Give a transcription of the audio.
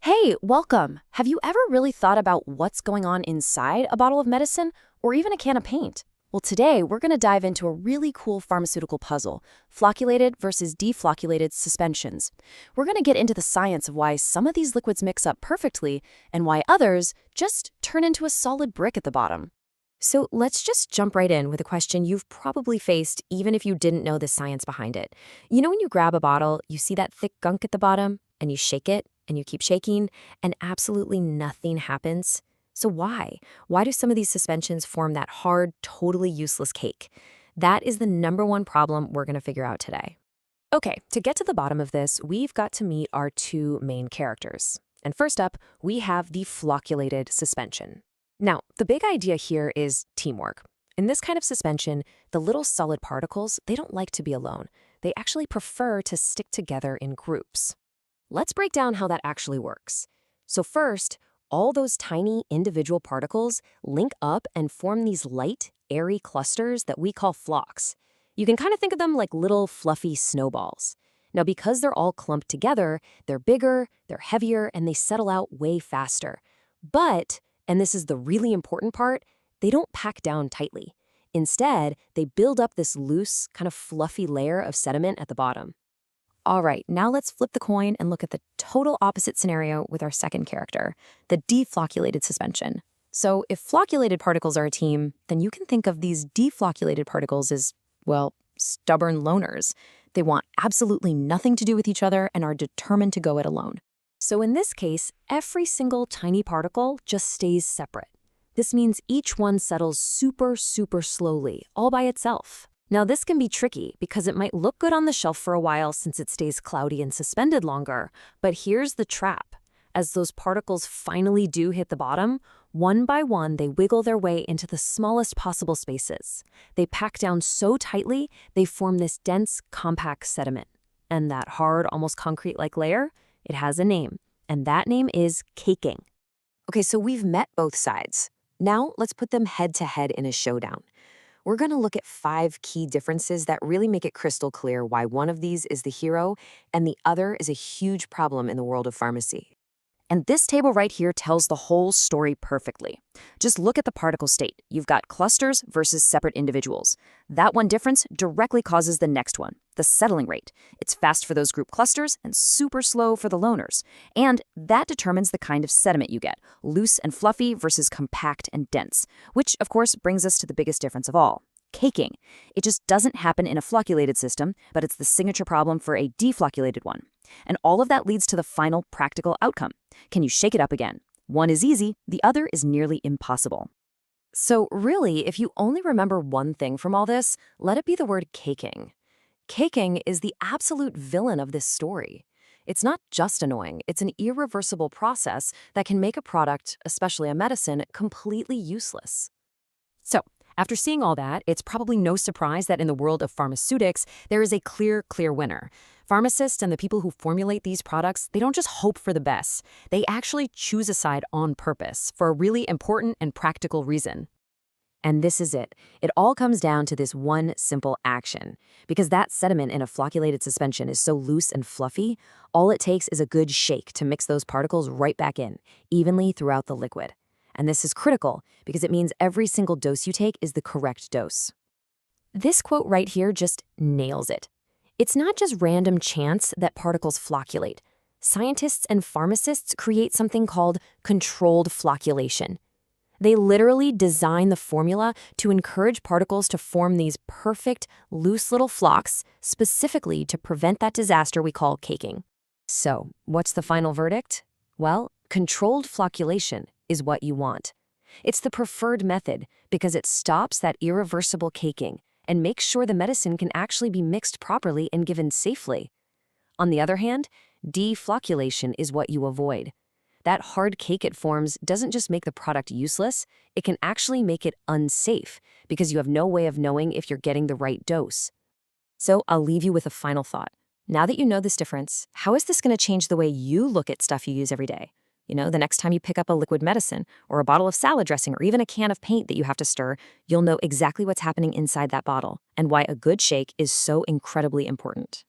Hey, welcome. Have you ever really thought about what's going on inside a bottle of medicine or even a can of paint? Well, today we're going to dive into a really cool pharmaceutical puzzle, flocculated versus deflocculated suspensions. We're going to get into the science of why some of these liquids mix up perfectly and why others just turn into a solid brick at the bottom. So let's just jump right in with a question you've probably faced even if you didn't know the science behind it. You know when you grab a bottle, you see that thick gunk at the bottom, and you shake it, and you keep shaking, and absolutely nothing happens? So why? Why do some of these suspensions form that hard, totally useless cake? That is the number one problem we're going to figure out today. Okay, to get to the bottom of this, we've got to meet our two main characters. And first up, we have the flocculated suspension. Now, the big idea here is teamwork. In this kind of suspension, the little solid particles, they don't like to be alone. They actually prefer to stick together in groups. Let's break down how that actually works. So first, all those tiny individual particles link up and form these light, airy clusters that we call flocks. You can kind of think of them like little fluffy snowballs. Now, because they're all clumped together, they're bigger, they're heavier, and they settle out way faster. But, and this is the really important part, they don't pack down tightly. Instead, they build up this loose, kind of fluffy layer of sediment at the bottom. All right, now let's flip the coin and look at the total opposite scenario with our second character, the deflocculated suspension. So if flocculated particles are a team, then you can think of these deflocculated particles as, well, stubborn loners. They want absolutely nothing to do with each other and are determined to go it alone. So in this case, every single tiny particle just stays separate. This means each one settles super slowly, all by itself. Now this can be tricky because it might look good on the shelf for a while since it stays cloudy and suspended longer, but here's the trap. As those particles finally do hit the bottom, one by one they wiggle their way into the smallest possible spaces. They pack down so tightly, they form this dense, compact sediment. And that hard, almost concrete-like layer, it has a name, and that name is caking. Okay, so we've met both sides. Now let's put them head-to-head in a showdown. We're going to look at 5 key differences that really make it crystal clear why one of these is the hero and the other is a huge problem in the world of pharmacy. And this table right here tells the whole story perfectly. Just look at the particle state. You've got clusters versus separate individuals. That one difference directly causes the next one, the settling rate. It's fast for those group clusters and super slow for the loners. And that determines the kind of sediment you get, loose and fluffy versus compact and dense, which of course brings us to the biggest difference of all. Caking. It just doesn't happen in a flocculated system, but it's the signature problem for a deflocculated one. And all of that leads to the final practical outcome. Can you shake it up again? One is easy, the other is nearly impossible. So really, if you only remember one thing from all this, let it be the word caking. Caking is the absolute villain of this story. It's not just annoying, it's an irreversible process that can make a product, especially a medicine, completely useless. So, after seeing all that, it's probably no surprise that in the world of pharmaceutics, there is a clear winner. Pharmacists and the people who formulate these products, they don't just hope for the best. They actually choose a side on purpose for a really important and practical reason. And this is it. It all comes down to this one simple action. Because that sediment in a flocculated suspension is so loose and fluffy, all it takes is a good shake to mix those particles right back in, evenly throughout the liquid. And this is critical because it means every single dose you take is the correct dose. This quote right here just nails it. It's not just random chance that particles flocculate. Scientists and pharmacists create something called controlled flocculation. They literally design the formula to encourage particles to form these perfect, loose little flocks, specifically to prevent that disaster we call caking. So, what's the final verdict? Well, controlled flocculation is what you want. It's the preferred method because it stops that irreversible caking and makes sure the medicine can actually be mixed properly and given safely. On the other hand, deflocculation is what you avoid. That hard cake it forms doesn't just make the product useless, it can actually make it unsafe because you have no way of knowing if you're getting the right dose. So I'll leave you with a final thought. Now that you know this difference, how is this going to change the way you look at stuff you use every day? You know, the next time you pick up a liquid medicine or a bottle of salad dressing or even a can of paint that you have to stir, you'll know exactly what's happening inside that bottle and why a good shake is so incredibly important.